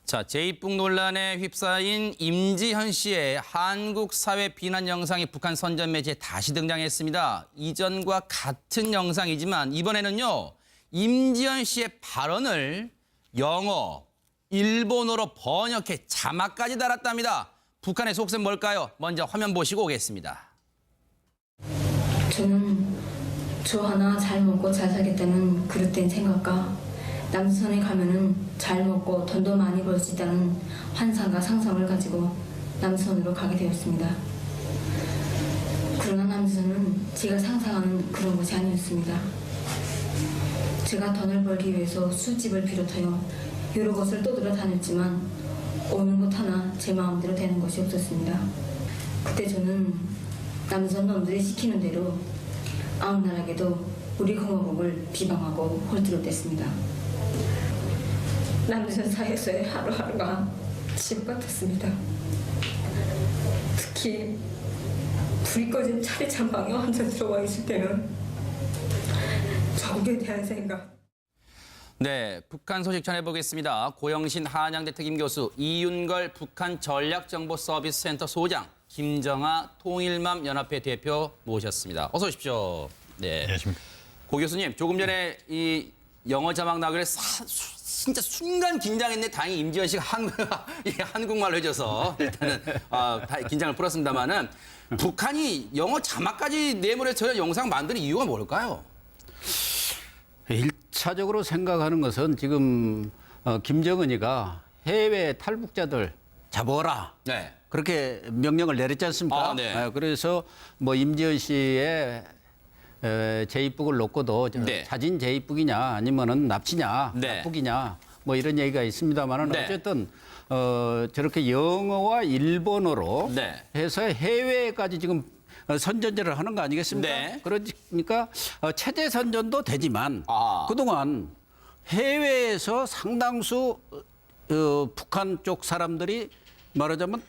자, 제이북 논란에 휩싸인 임지현 씨의 한국 사회 비난 영상이 북한 선전 매체에 다시 등장했습니다. 이전과 같은 영상이지만 이번에는요, 임지현 씨의 발언을 영어, 일본어로 번역해 자막까지 달았답니다. 북한의 속셈 뭘까요? 먼저 화면 보시고 오겠습니다. 저는 저 하나 잘 먹고 잘 살겠다는 그릇된 생각과 남선에 가면은 잘 먹고 돈도 많이 벌 수 있다는 환상과 상상을 가지고 남선으로 가게 되었습니다. 그러나 남선은 제가 상상하는 그런 것이 아니었습니다. 제가 돈을 벌기 위해서 술집을 비롯하여 여러 곳을 떠돌아다녔지만 오는 곳 하나 제 마음대로 되는 것이 없었습니다. 그때 저는 남선 놈들이 시키는 대로 악랄하게도 우리 공화국을 비방하고 헐뜯어댔습니다. 남선 사이에서의 하루하루가 지옥 같았습니다. 특히 불이 꺼진 차례 창방에 혼자 들어와 있을 때는 적에 대한 생각. 네, 북한 소식 전해보겠습니다. 고영신 한양대 특임교수, 이윤걸 북한 전략정보서비스센터 소장, 김정아 통일맘 연합회 대표 모셨습니다. 어서 오십시오. 네. 안녕하십니까. 고 교수님, 조금 전에 이 영어 자막 나오길래 진짜 순간 긴장했네. 다행히 임지현 씨가 한국말로 해줘서 일단은 다 긴장을 풀었습니다만은 북한이 영어 자막까지 내몰아서 저 영상 만드는 이유가 뭘까요? 일차적으로 생각하는 것은 지금 김정은이가 해외 탈북자들 잡아라. 네. 그렇게 명령을 내렸지 않습니까? 네. 그래서 뭐 임지연 씨의 제입북을 놓고도 네. 사진 제입북이냐 아니면은 납치냐 네. 납북이냐 뭐 이런 얘기가 있습니다만은 네. 어쨌든 저렇게 영어와 일본어로 네. 해서 해외까지 지금 선전제를 하는 거 아니겠습니까? 네. 그러니까 체제 선전도 되지만 아. 그동안 해외에서 상당수 북한 쪽 사람들이 말하자면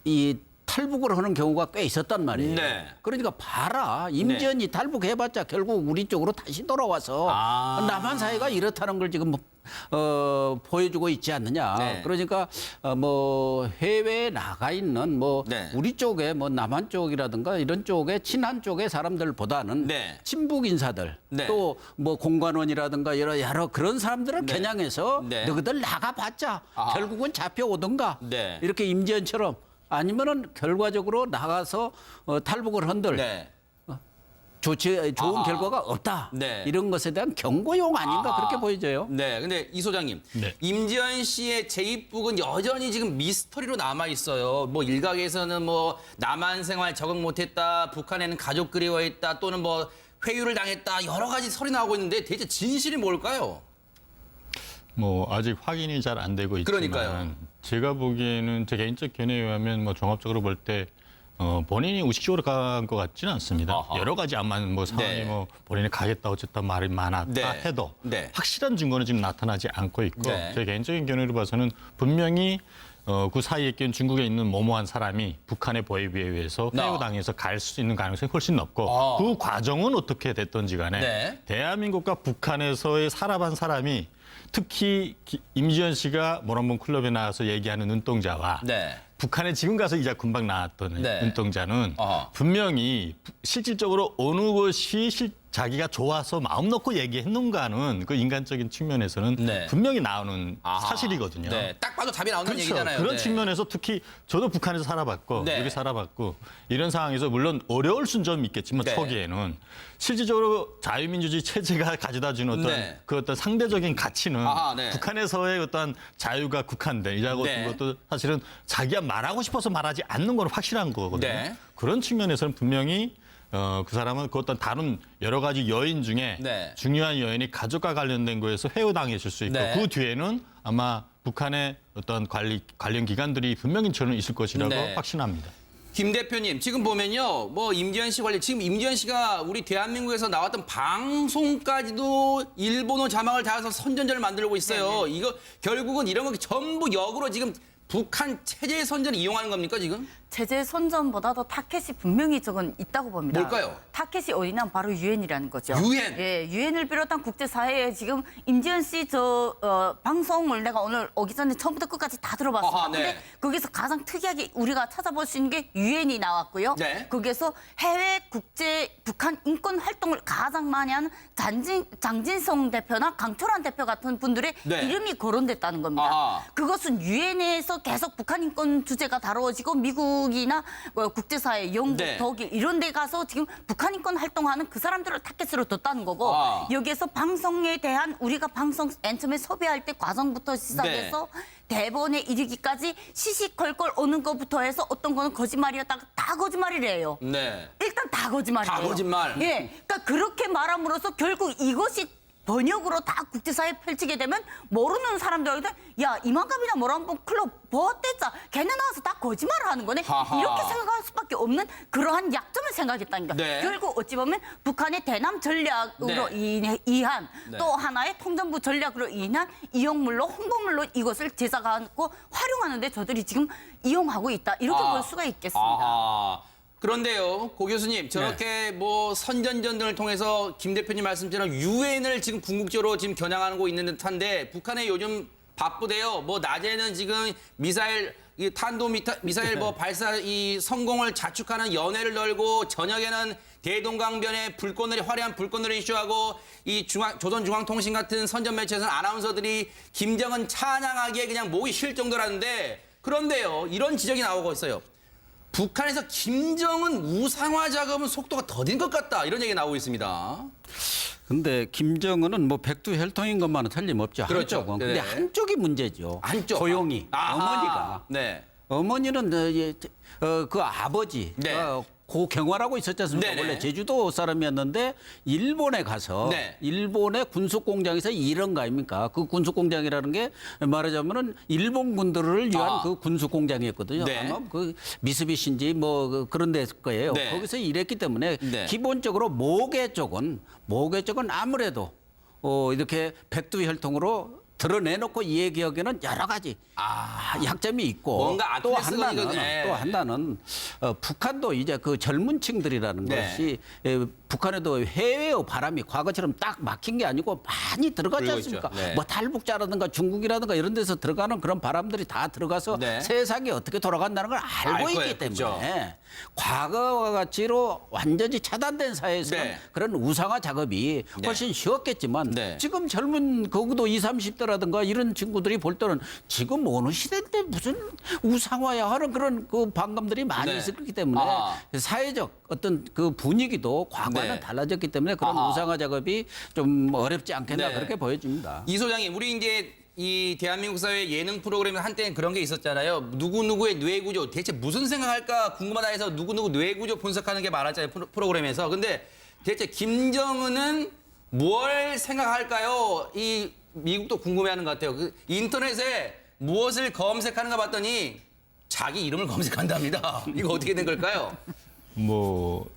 이 탈북을 하는 경우가 꽤 있었단 말이에요. 네. 그러니까 봐라. 임지연이 탈북해봤자 결국 우리 쪽으로 다시 돌아와서 남한 사회가 이렇다는 걸 지금 보여주고 있지 않느냐. 네. 그러니까 뭐 해외에 나가 있는 뭐 네. 우리 쪽에 뭐 남한 쪽이라든가 이런 쪽에 친한 쪽의 사람들보다는 네. 친북 인사들 네. 또 뭐 공관원이라든가 여러 그런 사람들을 네. 겨냥해서 네. 너희들 나가봤자 결국은 잡혀오든가 네. 이렇게 임지연처럼 아니면은 결과적으로 나가서 탈북을 한들 네. 좋은 결과가 없다. 네. 이런 것에 대한 경고용 아닌가 그렇게 보여져요. 네, 근데 이 소장님, 네. 임지현 씨의 제입북은 여전히 지금 미스터리로 남아 있어요. 뭐 일각에서는 뭐 남한 생활 적응 못했다, 북한에는 가족 그리워했다, 또는 뭐 회유를 당했다, 여러 가지 설이 나오고 있는데 대체 진실이 뭘까요? 뭐 아직 확인이 잘 안 되고 있지만 그러니까요. 제가 보기에는 제 개인적 견해에 의하면 뭐 종합적으로 볼 때 본인이 의식적으로 간 것 같지는 않습니다. 아하. 여러 가지 아마 뭐 상황이 네. 뭐 본인이 가겠다 어쨌든 말이 많았다 네. 해도 네. 확실한 증거는 지금 나타나지 않고 있고 네. 제 개인적인 견해로 봐서는 분명히 그 사이에 낀 중국에 있는 모모한 사람이 북한의 보위부에 의해서 회유당해서 갈 수 있는 가능성이 훨씬 높고 그 과정은 어떻게 됐든지 간에 네. 대한민국과 북한에서의 살아본 사람이 특히 임지연 씨가 모란봉 클럽에 나와서 얘기하는 눈동자와 네. 북한에 지금 가서 이제 금방 나왔던 네. 눈동자는 분명히 실질적으로 어느 것이 자기가 좋아서 마음 놓고 얘기했는가는 그 인간적인 측면에서는 네. 분명히 나오는 아하. 사실이거든요. 네, 딱 봐도 답이 나온다는 그렇죠. 얘기잖아요. 그런 네. 측면에서 특히 저도 북한에서 살아봤고 네. 여기 살아봤고 이런 상황에서 물론 어려울 수는 좀 있겠지만 네. 초기에는 실질적으로 자유민주주의 체제가 가져다주는 어떤 네. 그 어떤 상대적인 가치는 네. 북한에서의 어떤 자유가 국한된 이라고 네. 것도 사실은 자기가 말하고 싶어서 말하지 않는 건 확실한 거거든요. 네. 그런 측면에서는 분명히 그 사람은 그 어떤 다른 여러 가지 요인 중에 네. 중요한 요인이 가족과 관련된 거에서 회유당했을 수 있고 네. 그 뒤에는 아마 북한의 어떤 관련 기관들이 분명히 저는 있을 것이라고 네. 확신합니다. 김 대표님, 지금 보면요, 뭐 임지현 씨 관련 지금 임지현 씨가 우리 대한민국에서 나왔던 방송까지도 일본어 자막을 달아서 선전전을 만들고 있어요. 이거 결국은 이런 거 전부 역으로 지금 북한 체제 선전을 이용하는 겁니까 지금? 체제 선전보다도 타켓이 분명히 저건 있다고 봅니다. 뭘까요? 타켓이 어디냐 바로 유엔이라는 거죠. 유엔? 예, 유엔을 비롯한 국제사회에 지금 임지연 씨 방송을 내가 오늘 오기 전에 처음부터 끝까지 다 들어봤어요. 아하, 네. 근데 거기서 가장 특이하게 우리가 찾아볼 수 있는 게 유엔이 나왔고요. 네. 거기에서 해외 국제 북한 인권 활동을 가장 많이 하는 장진성 대표나 강철환 대표 같은 분들의 네. 이름이 거론됐다는 겁니다. 아하. 그것은 유엔에서 계속 북한 인권 주제가 다루어지고 미국이나 국제사회, 영국, 네. 독일 이런 데 가서 지금 북한 인권 활동하는 그 사람들을 타겟으로 뒀다는 거고 아. 여기에서 방송에 대한 우리가 방송 맨 처음에 섭외할 때 과정부터 시작해서 네. 대본에 이르기까지 시시콜콜 오는 것부터 해서 어떤 거는 거짓말이었다가 다 거짓말이래요. 네. 일단 다 거짓말이에요. 다 거짓말. 예, 그러니까 그렇게 말함으로써 결국 이것이 번역으로 다 국제사회에 펼치게 되면 모르는 사람들한테 야 이만큼이나 뭐라면 클럽 보았댔자 걔네 나와서 다 거짓말을 하는 거네. 하하. 이렇게 생각할 수밖에 없는 그러한 약점을 생각했다니까. 네. 결국 어찌 보면 북한의 대남 전략으로 이한 네. 또 하나의 통전부 전략으로 인한 이용물로 홍보물로 이것을 제작하고 활용하는데 저들이 지금 이용하고 있다. 이렇게 볼 수가 있겠습니다. 아하. 그런데요, 고 교수님, 저렇게 뭐 선전전등을 통해서 김 대표님 말씀처럼 유엔을 지금 궁극적으로 지금 겨냥하고 있는 듯한데 북한에 요즘 바쁘대요. 뭐 낮에는 지금 미사일 미사일 뭐 발사 이 성공을 자축하는 연회를 열고 저녁에는 대동강변에 불꽃놀이 화려한 불꽃놀이 이슈하고 이 조선중앙통신 같은 선전 매체에서는 아나운서들이 김정은 찬양하기에 그냥 목이 쉴 정도라는데 그런데요, 이런 지적이 나오고 있어요. 북한에서 김정은 우상화 작업은 속도가 더딘 것 같다. 이런 얘기가 나오고 있습니다. 근데 김정은은 뭐 백두혈통인 것만은 틀림없죠. 그렇죠. 한쪽은. 네. 근데 한쪽이 문제죠. 한쪽. 소용이. 아하. 어머니가. 네. 어머니는 그 아버지 네. 고 경화라고 있었지 않습니까? 네네. 원래 제주도 사람이었는데 일본에 가서 네. 일본의 군수공장에서 일한 거 아닙니까? 그 군수공장이라는 게 말하자면은 일본 군들을 위한 그 군수공장이었거든요. 네. 아마 그 미쓰비시인지 뭐 그런 데일 거예요. 네. 거기서 일했기 때문에 네. 기본적으로 모계 쪽은 아무래도 이렇게 백두혈통으로 드러내놓고 얘기하기에는 여러 가지 약점이 있고 뭔가 또 아킬레스건이 하나는 네. 또 하나는 북한도 이제 그 젊은 층들이라는 네. 것이 북한에도 해외의 바람이 과거처럼 딱 막힌 게 아니고 많이 들어가지 들어오고 않습니까? 있죠. 네. 뭐 탈북자라든가 중국이라든가 이런 데서 들어가는 그런 바람들이 다 들어가서 네. 세상이 어떻게 돌아간다는 걸 알고 알 있기 거예요. 때문에 그렇죠. 과거와 같이로 완전히 차단된 사회에서는 네. 그런 우상화 작업이 훨씬 쉬웠겠지만 네. 지금 젊은 거기도 20, 30대라든가 이런 친구들이 볼 때는 지금 어느 시대인데 무슨 우상화야 하는 그런 그 반감들이 많이 네. 있었기 때문에 사회적 어떤 그 분위기도 과거와는 네. 달라졌기 때문에 그런 우상화 작업이 좀 어렵지 않겠나 네. 그렇게 보여집니다. 이 소장님, 우리 이제 이 대한민국 사회 예능 프로그램에 한때는 그런 게 있었잖아요. 누구누구의 뇌구조, 대체 무슨 생각할까 궁금하다 해서 누구누구 뇌구조 분석하는 게 많았잖아요. 프로그램에서. 근데 대체 김정은은 뭘 생각할까요? 이 미국도 궁금해하는 것 같아요. 그 인터넷에 무엇을 검색하는가 봤더니 자기 이름을 검색한답니다. 이거 어떻게 된 걸까요? 뭐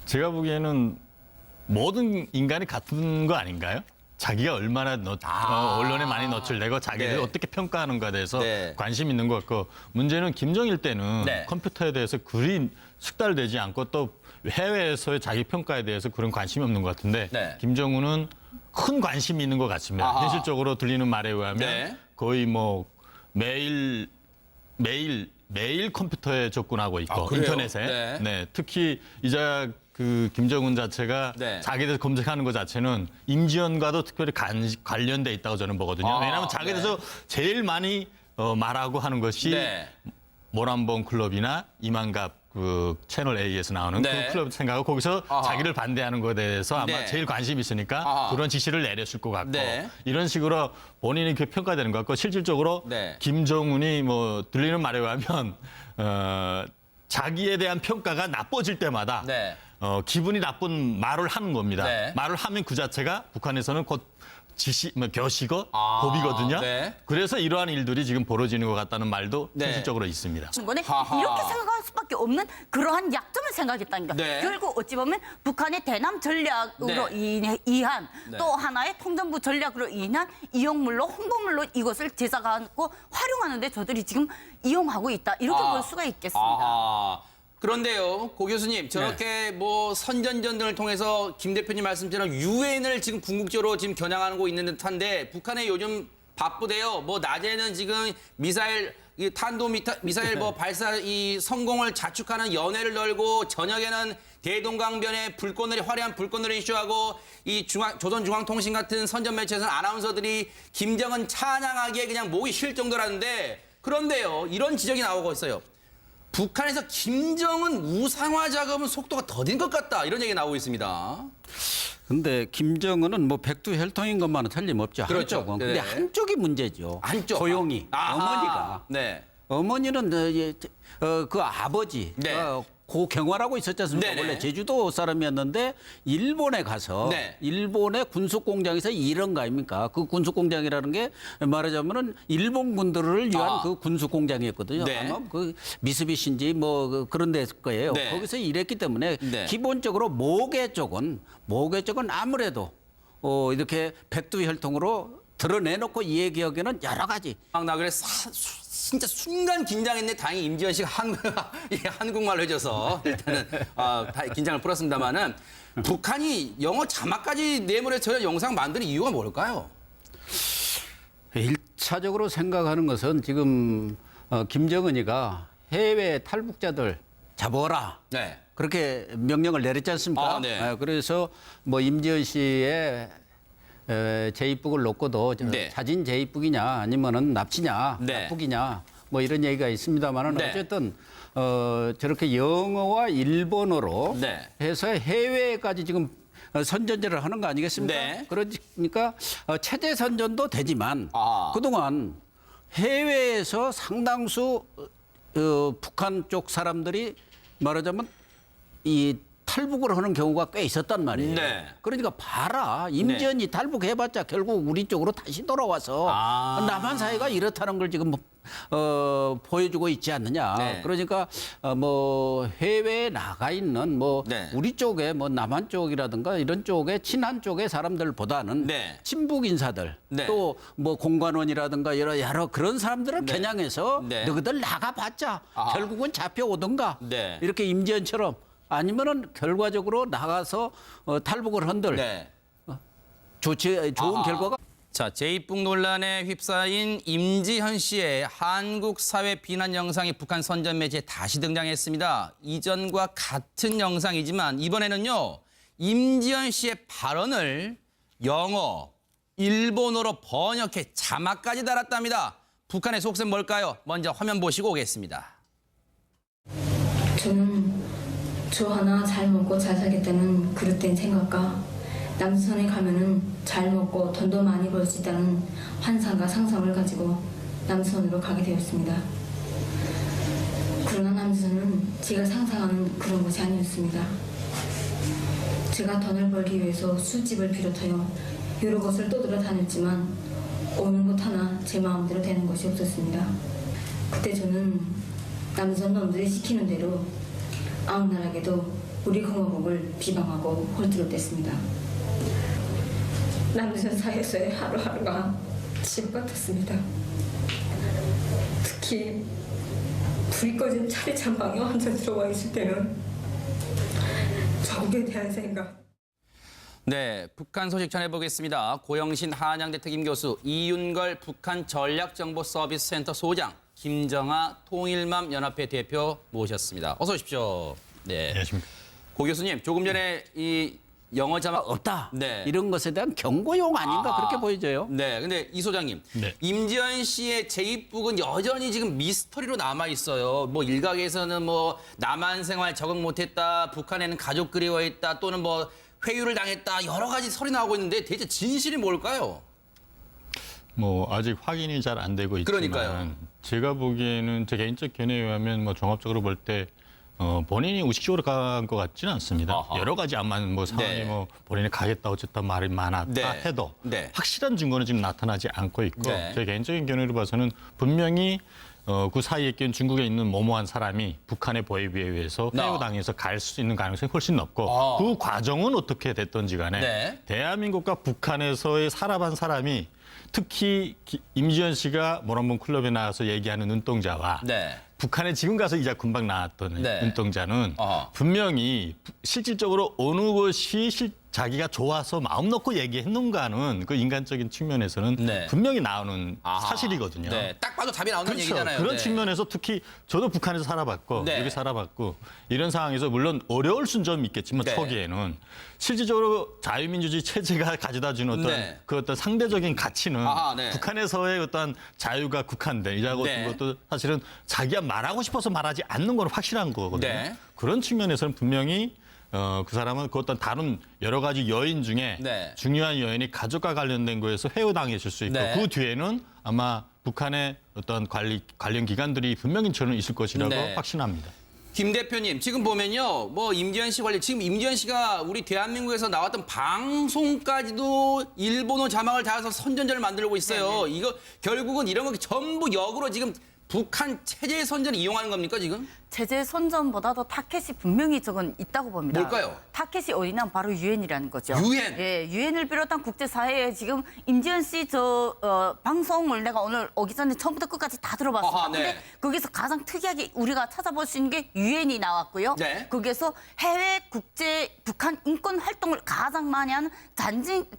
제가 보기에는 모든 인간이 같은 거 아닌가요? 자기가 얼마나 언론에 많이 노출되고 자기를 네. 어떻게 평가하는가에 대해서 네. 관심 있는 것 같고 문제는 김정일 때는 네. 컴퓨터에 대해서 그리 숙달되지 않고 또 해외에서의 자기 평가에 대해서 그런 관심이 없는 것 같은데 네. 김정은은 큰 관심이 있는 것 같습니다. 아하. 현실적으로 들리는 말에 의하면 네. 거의 뭐 매일 컴퓨터에 접근하고 있고 그래요? 인터넷에 네. 네, 특히 이제 그 김정은 자체가 네. 자기에 대해서 검색하는 것 자체는 임지연과도 특별히 관련돼 있다고 저는 보거든요. 왜냐하면 자기에 대해서 제일 많이 말하고 하는 것이 네. 모란봉 클럽이나 이만갑 그 채널 A에서 나오는 네. 그 클럽 생각하고 거기서 아하. 자기를 반대하는 것에 대해서 아마 네. 제일 관심이 있으니까 아하. 그런 지시를 내렸을 것 같고 네. 이런 식으로 본인이 그 평가되는 것 같고 실질적으로 네. 김정은이 뭐 들리는 말에 의하면 자기에 대한 평가가 나빠질 때마다 네. 기분이 나쁜 말을 하는 겁니다. 네. 말을 하면 그 자체가 북한에서는 곧 겨시거 고비거든요. 네. 그래서 이러한 일들이 지금 벌어지는 것 같다는 말도 네. 현실적으로 있습니다. 중간에 하하. 이렇게 생각할 수밖에 없는 그러한 약점을 생각했다니까. 네. 결국 어찌 보면 북한의 대남 전략으로 이한 네. 또 하나의 통전부 전략으로 인한 이용물로 홍보물로 이것을 제작하고 활용하는데 저들이 지금 이용하고 있다. 이렇게 볼 수가 있겠습니다. 아하. 그런데요, 고 교수님, 저렇게 뭐 선전전등을 통해서 김 대표님 말씀처럼 유엔을 지금 궁극적으로 지금 겨냥하고 있는 듯한데 북한에 요즘 바쁘대요. 뭐 낮에는 지금 미사일 미사일 뭐 발사 이 성공을 자축하는 연회를 열고 저녁에는 대동강변에 화려한 불꽃놀이 이슈하고 이 조선중앙통신 같은 선전 매체에서는 아나운서들이 김정은 찬양하기에 그냥 목이 쉴 정도라는데 그런데요, 이런 지적이 나오고 있어요. 북한에서 김정은 우상화 작업은 속도가 더딘 것 같다. 이런 얘기 나오고 있습니다. 근데 김정은은 뭐 백두혈통인 것만은 틀림없죠. 그렇죠. 한쪽은. 네. 근데 한쪽이 문제죠. 한쪽. 조용히. 아하. 어머니가. 네. 어머니는 그 아버지 네. 고경화라고 있었지 않습니까? 네네. 원래 제주도 사람이었는데 일본에 가서 네. 일본의 군수공장에서 일한 거 아닙니까? 그 군수공장이라는 게 말하자면은 일본 군들을 위한 그 군수공장이었거든요. 네. 아마 그 미쓰비시인지 뭐 그런 데일 거예요. 네. 거기서 일했기 때문에 네. 기본적으로 모계 쪽은 아무래도 이렇게 백두혈통으로 드러내놓고 이 얘기하기에는 여러 가지. 막 나 그래 진짜 순간 긴장했네. 다행히 임지연 씨가 한국말로 해줘서 일단은 다 긴장을 풀었습니다만은 북한이 영어 자막까지 내물에 저 영상 만드는 이유가 뭘까요? 일차적으로 생각하는 것은 지금 김정은이가 해외 탈북자들 잡아라. 네. 그렇게 명령을 내렸지 않습니까? 네. 그래서 뭐 임지연 씨의 재입국을 놓고도 네. 자진 재입국이냐 아니면은 납치냐 네. 납북이냐 뭐 이런 얘기가 있습니다만은 네. 어쨌든 저렇게 영어와 일본어로 네. 해서 해외까지 지금 선전제를 하는 거 아니겠습니까? 네. 그러니까 체제 선전도 되지만 아. 그동안 해외에서 상당수 북한 쪽 사람들이 말하자면 이 탈북을 하는 경우가 꽤 있었단 말이에요. 네. 그러니까 봐라. 임지연이 탈북해봤자 결국 우리 쪽으로 다시 돌아와서 남한 사회가 이렇다는 걸 지금 보여주고 있지 않느냐. 네. 그러니까 뭐 해외에 나가 있는 뭐 네. 우리 쪽에 뭐 남한 쪽이라든가 이런 쪽에 친한 쪽의 사람들보다는 네. 친북 인사들 네. 또 뭐 공관원이라든가 여러 그런 사람들을 네. 겨냥해서 네. 너희들 나가봤자 아하. 결국은 잡혀오든가 네. 이렇게 임지연처럼 아니면은 결과적으로 나가서 탈북을 한들 네. 좋은 아하. 결과가 자, 재입국 논란에 휩싸인 임지현 씨의 한국 사회 비난 영상이 북한 선전 매체에 다시 등장했습니다. 이전과 같은 영상이지만 이번에는요. 임지현 씨의 발언을 영어, 일본어로 번역해 자막까지 달았답니다. 북한의 속셈 뭘까요? 먼저 화면 보시고 오겠습니다. 저는 저 하나 잘 먹고 잘 살겠다는 그릇된 생각과 남선에 가면은 잘 먹고 돈도 많이 벌 수 있다는 환상과 상상을 가지고 남선으로 가게 되었습니다. 그러나 남선은 제가 상상하는 그런 곳이 아니었습니다. 제가 돈을 벌기 위해서 술집을 비롯하여 여러 곳을 떠돌아다녔지만 오는 곳 하나 제 마음대로 되는 것이 없었습니다. 그때 저는 남선 놈들이 시키는 대로 악랄하게도 우리 공화국을 비방하고 헐뜯어댔습니다. 남선 사회에서의 하루하루가 지옥 같았습니다. 특히 불이 꺼진 차례 전방에 혼자 들어와 있을 때는 적에 대한 생각. 네, 북한 소식 전해보겠습니다. 고영신 한양대 특임교수, 이윤걸 북한 전략정보서비스센터 소장, 김정아 통일맘연합회 대표 모셨습니다. 어서 오십시오. 네. 안녕하십니까. 고 교수님, 조금 전에 이 영어 자막 없다. 네. 이런 것에 대한 경고용 아닌가 그렇게 보여져요. 네, 근데 이 소장님, 네. 임지연 씨의 재입국은 여전히 지금 미스터리로 남아 있어요. 뭐 일각에서는 뭐 남한 생활 적응 못했다, 북한에는 가족 그리워했다, 또는 뭐 회유를 당했다, 여러 가지 설이 나오고 있는데 대체 진실이 뭘까요? 뭐 아직 확인이 잘 안 되고 있지만 그러니까요. 제가 보기에는 제 개인적 견해에 의하면 뭐 종합적으로 볼 때 본인이 의식적으로 간 것 같지는 않습니다. 아하. 여러 가지 아마 뭐 상황이 네. 뭐 본인이 가겠다 어쨌든 말이 많았다 네. 해도 네. 확실한 증거는 지금 나타나지 않고 있고 네. 제 개인적인 견해로 봐서는 분명히 그 사이에 낀 중국에 있는 모모한 사람이 북한의 보위부에 의해서 회유당해서 갈 수 있는 가능성이 훨씬 높고 그 과정은 어떻게 됐든지 간에 네. 대한민국과 북한에서의 살아본 사람이 특히 임지연 씨가 모란봉 클럽에 나와서 얘기하는 눈동자와 네. 북한에 지금 가서 이제 금방 나왔던 네. 눈동자는 어허. 분명히 실질적으로 어느 것이 자기가 좋아서 마음 놓고 얘기했는가는 그 인간적인 측면에서는 네. 분명히 나오는 아하. 사실이거든요. 네. 딱 봐도 답이 나온다는 그렇죠. 얘기잖아요. 그런 네. 측면에서 특히 저도 북한에서 살아봤고 네. 여기 살아봤고 이런 상황에서 물론 어려울 순 좀 있겠지만 네. 초기에는 실질적으로 자유민주주의 체제가 가져다주는 어떤 네. 그 어떤 상대적인 가치는 아하, 네. 북한에서의 어떤 자유가 국한돼 이라고 네. 것도 사실은 자기가 말하고 싶어서 말하지 않는 건 확실한 거거든요. 네. 그런 측면에서는 분명히 그 사람은 그 어떤 다른 여러 가지 요인 중에 네. 중요한 요인이 가족과 관련된 거에서 회유당했을 수 있고 네. 그 뒤에는 아마 북한의 어떤 관련 기관들이 분명히 저는 있을 것이라고 네. 확신합니다. 김 대표님 지금 보면요, 뭐 임지연 씨 관련 지금 임지연 씨가 우리 대한민국에서 나왔던 방송까지도 일본어 자막을 달아서 선전전을 만들고 있어요. 이거 결국은 이런 거 전부 역으로 지금 북한 체제 선전을 이용하는 겁니까 지금? 체제 선전보다도 타켓이 분명히 저건 있다고 봅니다. 뭘까요? 타켓이 어디냐 바로 유엔이라는 거죠. 유엔? 예, 유엔을 비롯한 국제사회에 지금 임지연 씨 방송을 내가 오늘 오기 전에 처음부터 끝까지 다 들어봤어요. 아하, 네. 근데 거기서 가장 특이하게 우리가 찾아볼 수 있는 게 유엔이 나왔고요. 네. 거기에서 해외 국제 북한 인권 활동을 가장 많이 하는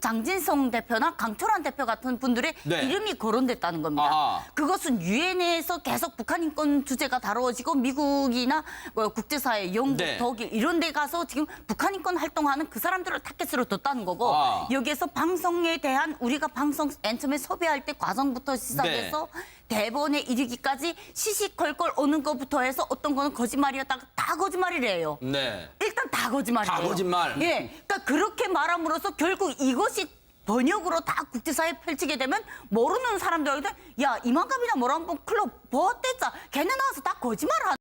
장진성 대표나 강철환 대표 같은 분들의 네. 이름이 거론됐다는 겁니다. 아하. 그것은 유엔에서 계속 북한 인권 주제가 다루어지고 미국이나 국제사회, 영국, 네. 독일 이런 데 가서 지금 북한 인권 활동하는 그 사람들을 타겟으로 뒀다는 거고 아. 여기에서 방송에 대한 우리가 방송 맨 처음에 섭외할 때 과정부터 시작해서 대본에 이르기까지 시시콜콜 오는 것부터 해서 어떤 거는 거짓말이었다가 다 거짓말이래요. 네. 일단 다 거짓말이에요. 다 거짓말. 예, 그러니까 그렇게 말함으로써 결국 이것이 번역으로 다 국제사회에 펼치게 되면 모르는 사람들한테 야 이만큼이나 뭐라 한번 클럽 보았댔자 걔네 나와서 다 거짓말하는